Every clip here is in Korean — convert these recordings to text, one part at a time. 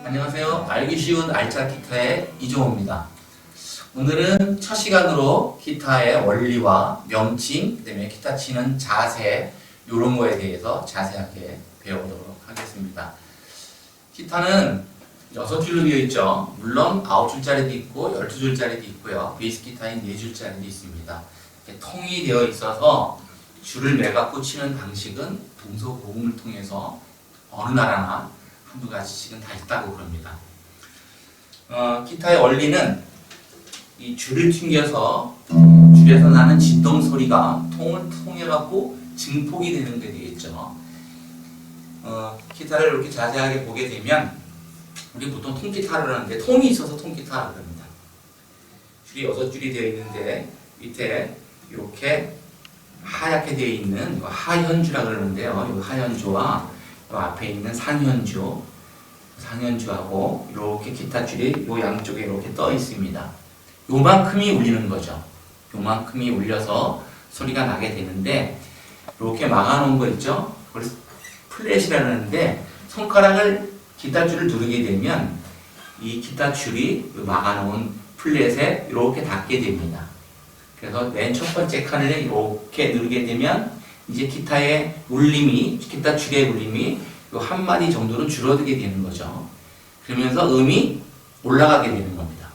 안녕하세요. 알기 쉬운 알짜 기타의 이종호입니다. 오늘은 첫 시간으로 기타의 원리와 명칭, 그다음에 기타 치는 자세 이런 거에 대해서 자세하게 배워보도록 하겠습니다. 기타는 6줄로 되어 있죠. 물론 9줄짜리도 있고 12줄짜리도 있고요. 베이스 기타인 4줄짜리도 있습니다. 이렇게 통이 되어 있어서 줄을 매갖고 치는 방식은 동서고음을 통해서 어느 나라나 한두 가지씩은 다 있다고 그럽니다. 기타의 원리는 이 줄을 튕겨서 줄에서 나는 진동 소리가 통을 통해갖고 증폭이 되는 게 되겠죠. 기타를 이렇게 자세하게 보게 되면 우리 보통 통기타를 하는데 통이 있어서 통기타라고 합니다. 줄이 6줄이 되어 있는데 밑에 이렇게 하얗게 되어 있는 하현주라고 그러는데요. 이 하현주와 이 앞에 있는 상현주하고 이렇게 기타 줄이 이 양쪽에 이렇게 떠 있습니다. 요만큼이 울리는 거죠. 요만큼이 울려서 소리가 나게 되는데 이렇게 막아놓은 거 있죠? 그걸 플랫이라는데 손가락을 기타 줄을 누르게 되면 이 기타 줄이 막아놓은 플랫에 이렇게 닿게 됩니다. 그래서 맨 첫 번째 칸을 이렇게 누르게 되면 이제 기타의 울림이, 기타 줄의 울림이 요 한 마디 정도는 줄어들게 되는 거죠. 그러면서 음이 올라가게 되는 겁니다.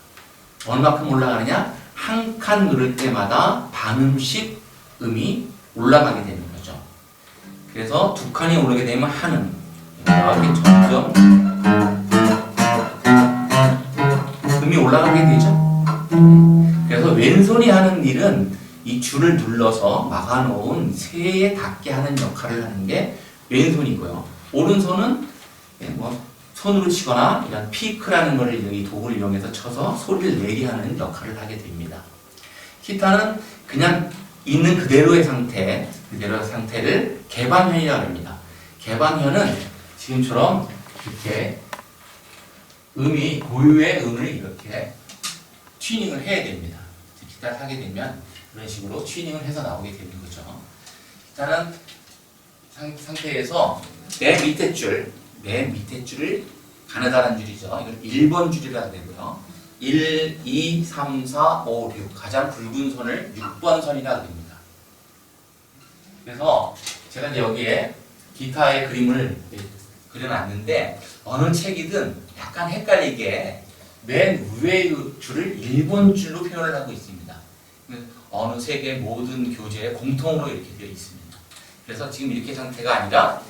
얼마큼 올라가느냐? 한 칸 누를 때마다 반음씩 음이 올라가게 되는 거죠. 그래서 두 칸이 오르게 되면 한음, 이렇게 점점 음이 올라가게 되죠. 그래서 왼손이 하는 일은 이 줄을 눌러서 막아놓은 새에 닿게 하는 역할을 하는 게 왼손이고요. 오른손은 손으로 치거나 이런 피크라는 것을 이 도구를 이용해서 쳐서 소리를 내게 하는 역할을 하게 됩니다. 기타는 그냥 있는 그대로의 상태를 개방현이라고 합니다. 개방현은 지금처럼 이렇게 음이 고유의 음을 이렇게 튜닝을 해야 됩니다. 기타를 하게 되면 이런 식으로 튜닝을 해서 나오게 되는 거죠. 기타는 상태에서 맨 밑에 줄을 가느다란 줄이죠. 이걸 1번 줄이라고 되고요. 1, 2, 3, 4, 5, 6 가장 굵은 선을 6번 선이라고 합니다. 그래서 제가 이제 여기에 기타의 그림을 그려놨는데 어느 책이든 약간 헷갈리게 맨 위의 줄을 1번 줄로 표현을 하고 있습니다. 어느 책의 모든 교재에 공통으로 이렇게 되어 있습니다. 그래서 지금 이렇게 상태가 아니라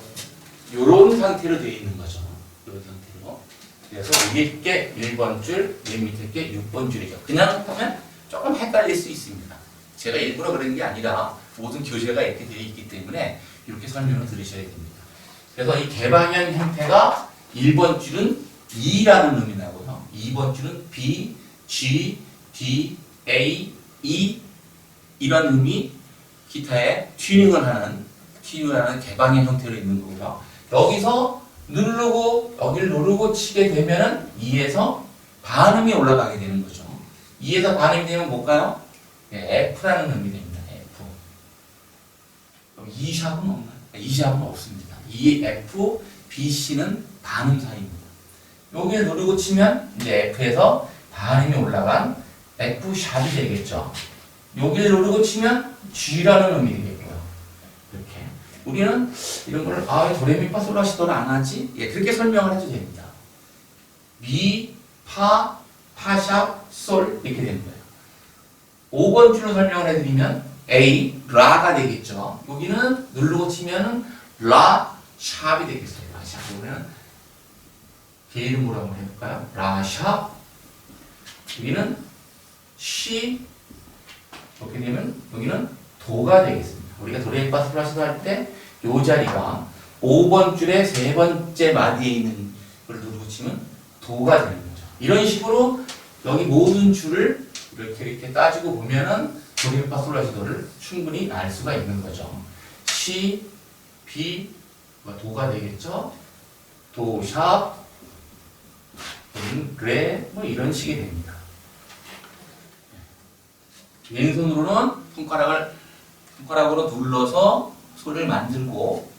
이런 상태로 되어 있는 거죠. 이런 상태로. 그래서 위에 게 1번 줄, 맨 밑에 게 6번 줄이죠. 그냥 하면 조금 헷갈릴 수 있습니다. 제가 일부러 그런 게 아니라 모든 교재가 이렇게 되어 있기 때문에 이렇게 설명을 들으셔야 됩니다. 그래서 이 개방형 형태가 1번 줄은 E라는 음이 나고요. 2번 줄은 B, G, D, A, E 이런 음이 기타에 튜닝을 하는 개방형 형태로 있는 거고요. 여기서 여기를 누르고 치게 되면은 E에서 반음이 올라가게 되는 거죠. E에서 반음이 되면 뭘까요? 네, F라는 음이 됩니다. F. 그럼 E샵은 없나요? E샵은 없습니다. E, F, B, C는 반음 사이입니다. 여기를 누르고 치면 이제 F에서 반음이 올라간 F샵이 되겠죠. 여기를 누르고 치면 G라는 음이 되겠고요. 이렇게. 우리는 이런 걸, 왜 도레미파솔라시도를 안 하지? 예, 그렇게 설명을 해도 됩니다. 미, 파, 파샵, 솔, 이렇게 되는 거예요. 5번 줄로 설명을 해드리면 A, 라가 되겠죠. 여기는 누르고 치면은 라, 샵이 되겠어요. 라, 샵. 그러면 걔 이름 뭐라고 해볼까요? 라, 샵. 여기는 시, 이렇게 되면 여기는 도가 되겠습니다. 우리가 도레미파솔라시도 할 때 이 자리가 5번 줄의 세 번째 마디에 있는 걸 누르고 치면 도가 되는 거죠. 이런 식으로 여기 모든 줄을 이렇게 따지고 보면은 도레미파솔라시도를 충분히 알 수가 있는 거죠. 시, 비, 도가 되겠죠. 도, 샵, 레, 이런 식이 됩니다. 왼손으로는 손가락으로 눌러서 소리를 만들고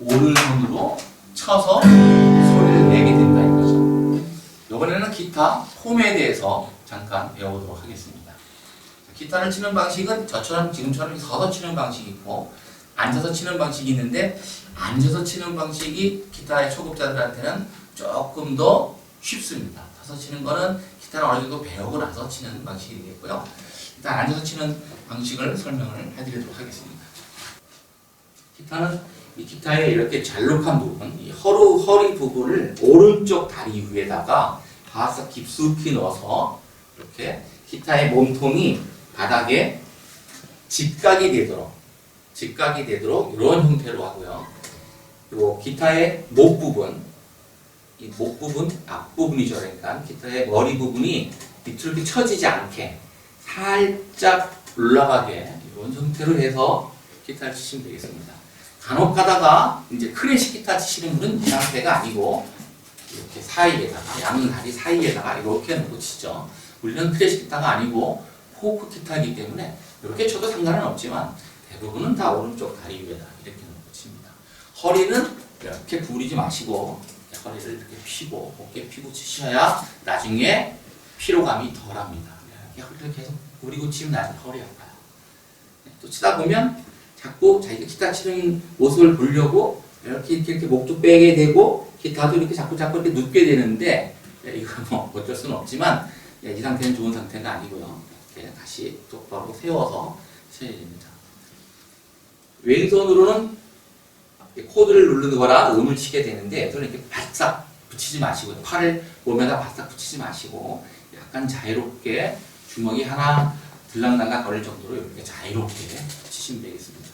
오른손으로 쳐서 소리를 내게 된다는 거죠. 기타 폼에 대해서 잠깐 배워보도록 하겠습니다. 기타를 치는 방식은 저처럼 지금처럼 서서 치는 방식이 있고 앉아서 치는 방식이 있는데 앉아서 치는 방식이 기타의 초급자들한테는 조금 더 쉽습니다. 서서 치는 거는 기타를 어느 정도 배우고 나서 치는 방식이 되겠고요. 일단 앉아서 치는 방식을 설명을 해드리도록 하겠습니다. 기타는 이 기타의 이렇게 잘록한 부분, 이 허리 부분을 오른쪽 다리 위에다가 바싹 깊숙이 넣어서 이렇게 기타의 몸통이 바닥에 직각이 되도록 이런 형태로 하고요. 그리고 기타의 목 부분, 이 목 부분 앞부분이죠. 그러니까 기타의 머리 부분이 밑으로 이렇게 처지지 않게 살짝 올라가게 이런 형태로 해서 기타를 치시면 되겠습니다. 간혹 가다가 이제 클래식 기타 치시는 분은 이 상태가 아니고 이렇게 사이에다가 양 다리 사이에다가 이렇게 놓고 치죠. 우리는 클래식 기타가 아니고 포크 기타이기 때문에 이렇게 쳐도 상관은 없지만 대부분은 다 오른쪽 다리 위에다 이렇게 놓고 칩니다. 허리는 이렇게 구부리지 마시고 허리를 이렇게 펴고 어깨 펴고 치셔야 나중에 피로감이 덜합니다. 이렇게 허리를 계속 구부리고 치면 나중에 허리 아파요. 또 치다 보면 자꾸 자기가 기타 치는 모습을 보려고 이렇게 목도 빼게 되고 기타도 이렇게 자꾸 이렇게 눕게 되는데 이거 뭐 어쩔 수는 없지만 이 상태는 좋은 상태가 아니고요. 이렇게 다시 똑바로 세워서 쳐야 됩니다. 왼손으로는 코드를 누르는 거라 음을 치게 되는데 손을 이렇게 바싹 붙이지 마시고 팔을 몸에다 바싹 붙이지 마시고 약간 자유롭게 주먹이 하나 들락날락 거릴 정도로 이렇게 자유롭게 치시면 되겠습니다.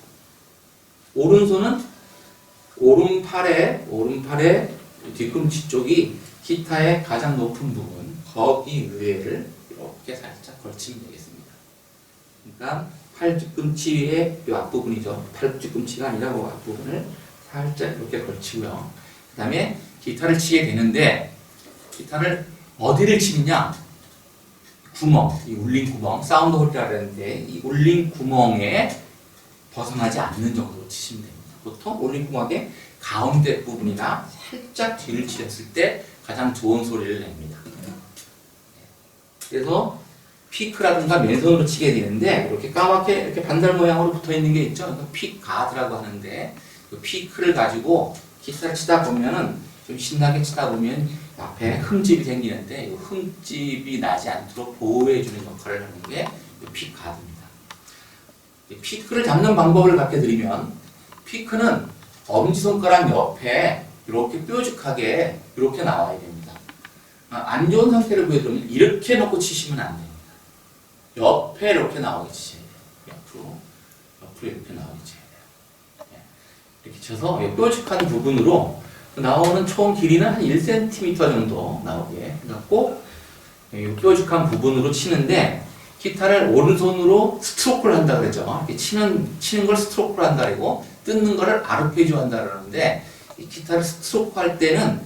오른손은 오른팔의 뒤꿈치 쪽이 기타의 가장 높은 부분, 거기 위에를 이렇게 살짝 걸치면 되겠습니다. 그러니까 팔 뒤꿈치 위에 이 앞부분이죠. 팔 뒤꿈치가 아니라 이 앞부분을 살짝 이렇게 걸치고요. 그 다음에 기타를 치게 되는데 기타를 어디를 치느냐? 구멍, 이 울린 구멍, 사운드 홀이라고 하는데 이 울린 구멍에 벗어나지 않는 정도로 치시면 됩니다. 보통 울린 구멍의 가운데 부분이나 살짝 뒤를 치렸을 때 가장 좋은 소리를 냅니다. 그래서 피크라든가 맨손으로 치게 되는데 이렇게 까맣게 이렇게 반달 모양으로 붙어 있는 게 있죠. 픽가드라고 하는데 그 피크를 가지고 기타를 치다 보면은 좀 신나게 치다 보면 앞에 흠집이 생기는데 이 흠집이 나지 않도록 보호해주는 역할을 하는 게 픽가드입니다. 피크를 잡는 방법을 가르쳐드리면 피크는 엄지손가락 옆에 이렇게 뾰족하게 이렇게 나와야 됩니다. 안 좋은 상태를 보여드리면 이렇게 놓고 치시면 안 됩니다. 옆에 이렇게 나오게 치셔야 돼요. 옆으로 이렇게 나오게 쳐야 돼요. 이렇게 쳐서 뾰족한 부분으로 나오는 총 길이는 한 1cm 정도 나오게 해갖고 뾰족한 부분으로 치는데 기타를 오른손으로 스트로크를 한다 그랬죠. 이렇게 치는 걸 스트로크를 한다 그러고 뜯는 거를 아르페지오 한다 그러는데 이 기타를 스트로크 할 때는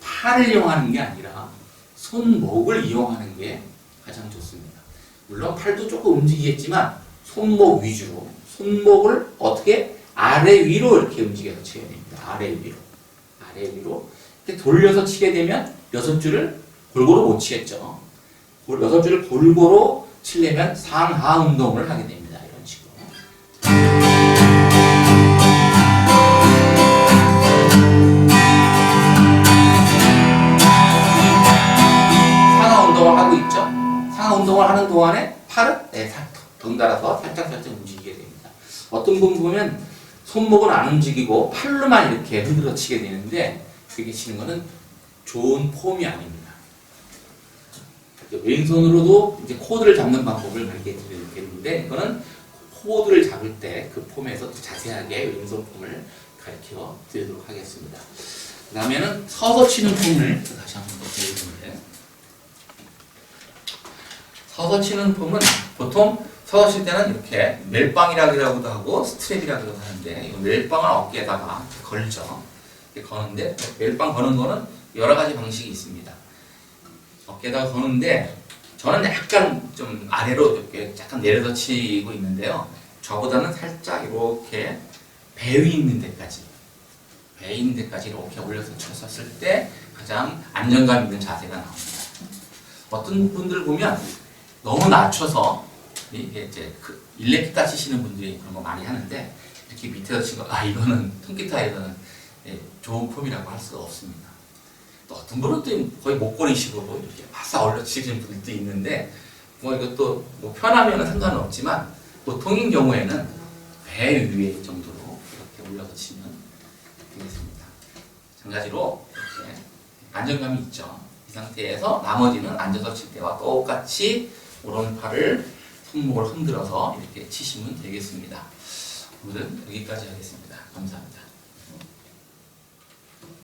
팔을 이용하는 게 아니라 손목을 이용하는 게 가장 좋습니다. 물론 팔도 조금 움직이겠지만 손목 위주로 손목을 어떻게 아래 위로 이렇게 움직여서 쳐야 됩니다. 아래 위로 이렇게 돌려서 치게 되면 6줄을 골고루 못 치겠죠. 6줄을 골고루 치려면 상하 운동을 하게 됩니다. 이런 식으로. 상하 운동을 하고 있죠. 상하 운동을 하는 동안에 팔은 덩달아서 살짝 움직이게 됩니다. 어떤 분 보면 손목은 안 움직이고 팔로만 이렇게 흔들어 치게 되는데 그렇게 치는 것은 좋은 폼이 아닙니다. 왼손으로도 이제 코드를 잡는 방법을 가르쳐드리겠는데 이거는 코드를 잡을 때 그 폼에서 자세하게 왼손 폼을 가르쳐 드리도록 하겠습니다. 그 다음에는 서서 치는 폼을 다시 한번 보여드리는데 서서 치는 폼은 보통 서서 칠 때는 이렇게 멜빵이라고도 하고 스트랩이라고도 하는데 이 멜빵을 어깨에다가 걸죠. 이렇게 거는데 멜빵 거는 거는 여러 가지 방식이 있습니다. 어깨에다가 거는데 저는 약간 좀 아래로 이렇게 약간 내려서 치고 있는데요. 저보다는 살짝 이렇게 배 위 있는 데까지 이렇게 올려서 쳤었을 때 가장 안정감 있는 자세가 나옵니다. 어떤 분들 보면 너무 낮춰서 이게 이제 그 일렉기타 치시는 분들이 그런 거 많이 하는데 이렇게 밑에서 치고 이거는 통기타에서는 좋은 폼이라고 할 수가 없습니다. 또 어떤 분은 또 거의 목걸이식으로 이렇게 바싹 올려 치시는 분들도 있는데 뭐 이것도 뭐 편하면 상관은 없지만 보통인 경우에는 배 위에 정도로 이렇게 올려서 치면 되겠습니다. 마찬가지로 이렇게 안정감이 있죠. 이 상태에서 나머지는 앉아서 칠 때와 똑같이 오른팔을 손목을 흔들어서 이렇게 치시면 되겠습니다. 오늘은 여기까지 하겠습니다. 감사합니다.